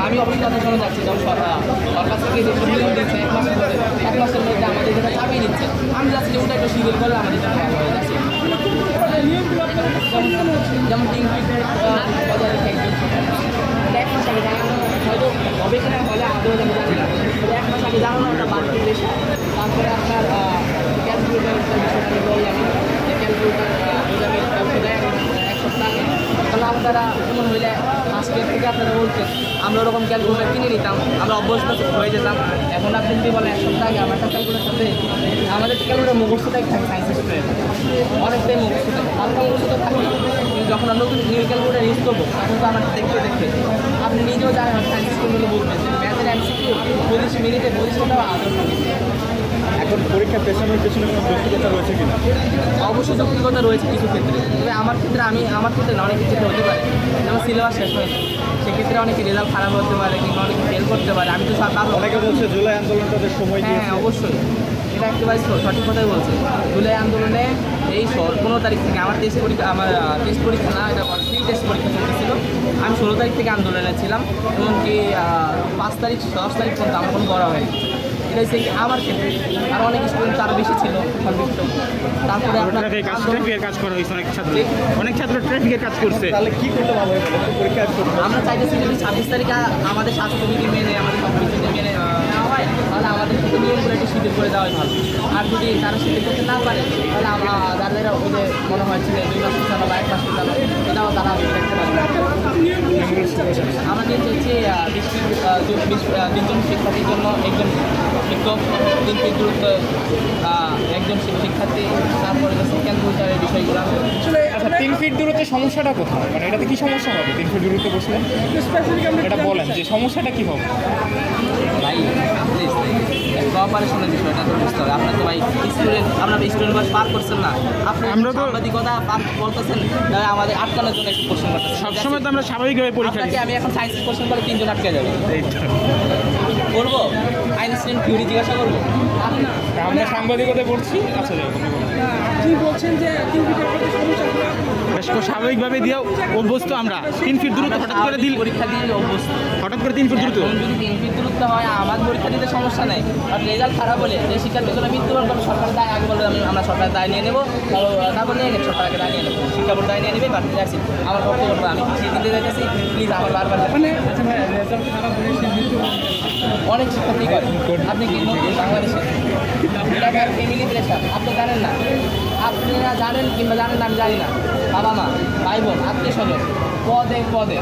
আমি অভিজ্ঞতা শুনে যাচ্ছি যখন সরকার থেকে যে নিয়ম দিচ্ছে 1 মাসের মধ্যে 1 মাসের মধ্যে আমাদের যেটা চাপিয়ে দিচ্ছে আমি যাচ্ছি যে ওটা একটু শিবির করলে আমাদের জন্য ভালো হয়ে যাচ্ছে। যেমন টিম বজায় রেখে একজন 1 মাস আগে জানানো হয়তো হবে কিনা হলে আদৌ আমি জানি না, 1 মাস আগে জানানো একটা বাড়তি বেশি। তারপরে আপনার ক্যালকুলেটার বিষয়টা বললাম যে ক্যালকুলেটার বোঝাবে দেয় 1 সপ্তাহ আগে, তাহলে আপনারা এমন হইলে আজকে থেকে আপনারা বলতেন আমরা ওরকম ক্যালকুলেটার কিনে নিতাম, আমরা অভ্যস্ত হয়ে যেতাম। এখন আপনি যদি বলেন 1 সপ্তাহ আগে আমার একটা ক্যালকুলেটার সাথে আমাদের ক্যালকুলেটার মুখস্থটাই থাকে সায়েন্স স্টুডেন্ট, অনেকটাই মুখস্থ থাকে, হালকা মুখস্থ থাকে। কিন্তু যখন আমরা নতুন নিউ ক্যালকুলেটার ইউজ করবো তখন তো আমার দেখতে দেখতে আপনি নিজেও জানেন সায়েন্স স্টুডেন্টগুলো বলবেন যে ম্যাথের এমসিকিউ 25 মিনিটে 25টাও আদর থাকে। এখন পরীক্ষা পেছানোর পেছনে কোনো যৌক্তিকতা রয়েছে কিনা? অবশ্যই যৌক্তিকতা রয়েছে কিছু ক্ষেত্রে, তবে আমার ক্ষেত্রে আমার ক্ষেত্রে না, অনেক ক্ষেত্রে হতে পারে যেমন সিলেবাস শেষ হয়েছে, সেক্ষেত্রে অনেকে রেজাল্ট খারাপ হতে পারে কিংবা অনেকে ফেল করতে পারে। আমি তো অনেকে বলছে জুলাই আন্দোলন তাদের সময় হ্যাঁ দিয়েছে। অবশ্যই, এটা একেবারে সঠিক কথাই বলছে। জুলাই আন্দোলনে এই 15 তারিখ থেকে আমার টেস্ট পরীক্ষা না, এটা ফ্রি টেস্ট পরীক্ষা চলতেছিল। আমি 16 তারিখ থেকে আন্দোলনে ছিলাম, এমনকি 5 তারিখ 10 তারিখ পর্যন্ত আমার কোনো করা হয়নি। এটা হচ্ছে কি আমার ক্ষেত্রে, আর অনেক স্টুডেন্ট আরও বেশি ছিল সন্তুষ্ট। তারপরে আপনার ট্রাফিকের কাজ করা হয়েছে, অনেক ছাত্র ট্রাফিকের কাজ করছে। তাহলে কি করলে ভালো হয় পরীক্ষা করতে? আমরা চাইতেছি যদি 26 তারিখে আমাদের স্বাস্থ্যবিধি মেনে আমাদের সব কিছু মেনে নেওয়া হয়, তাহলে আমাদের কিন্তু নিয়মগুলো একটু শিথিল করে দেওয়াই ভালো। আর যদি তারা শিথিল করতে না পারে তাহলে যাদের ওদের মনে হয়েছে যে 2 মাস পিছানো বা 1 মাস পিছানো, এটাও তারা দেখতে পারবে। আমরা নিয়ে চাইছি 3জন শিক্ষার্থীর জন্য একজন শিক্ষক, 3 ফিট দূরত্ব একজন শিক্ষার্থী, তারপরে ক্যালকুলেটারের বিষয়গুলো। আচ্ছা, 3 ফিট দূরত্বের সমস্যাটা কোথায়? মানে এটাতে কি সমস্যা হবে 3 ফিট দূরত্বে বসলে? এটা বলেন যে সমস্যাটা কি হবে? ভাই প্লিজ কোঅপারেশনের বিষয়টা তো বুঝতে হবে। আপনার তো ভাই স্টুডেন্ট, আপনার স্টুডেন্ট বয়স পার করছেন না, আপনি আমরা তো সাংবাদিকতা পার বলতেছেন, তাহলে আমাদের আটকানোর জন্য একটু কোশ্চেন করতেছেন। সবসময় তো আমরা স্বাভাবিকভাবে পরীক্ষা আপনাকে দিই। আমি এখন সায়েন্স কোশ্চেন করে 3 জন আটকে যাবে এই তো। বলবো আইনস্টাইন থিওরি জিজ্ঞাসা করবো। আমরা সাংবাদিকতায় পড়ছি। আচ্ছা, যাই হোক, তিনি বলছেন যে 3 ফিটের মধ্যে সমস্যাগুলো বেশ স্বাভাবিকভাবে দিয়েও অভ্যস্ত আমরা। 3 ফিট দূরত্ব হঠাৎ করে দিল, পরীক্ষা দিয়ে অভ্যস্ত। হঠাৎ করে 3 ফিট দূরত্ব। এখন যদি 3 ফিট দূরত্ব হয় আমার পরীক্ষা দিতে সমস্যা নেই, আর রেজাল্ট খারাপ হলে যে শিক্ষার্থীগুলো মৃত্যুবরণ করবে সরকার দায় আগে বলবে আমরা সরকার দায় নিয়ে নেবো, তারপর নিয়ে নেব সরকারকে দায় নিয়ে নেবো, শিক্ষা বোর্ড দায় নিয়ে নেবে। বাকি যাচ্ছি আমার বক্তব্য আমি সেই দিতে যাইতেছি, প্লিজ আমার বারবার মানে আচ্ছা ভাই রেজাল্ট খারাপ হলে সে মৃত্যু অনেক শিক্ষার্থী করে। আপনি কি নতুন বাংলাদেশে এলাকার ফ্যামিলি প্রেশার আপনি জানেন না, আপনারা জানেন কিংবা জানেন না আমি জানি না, বাবা মা ভাই বোন আত্মীয় স্বজন পদে পদে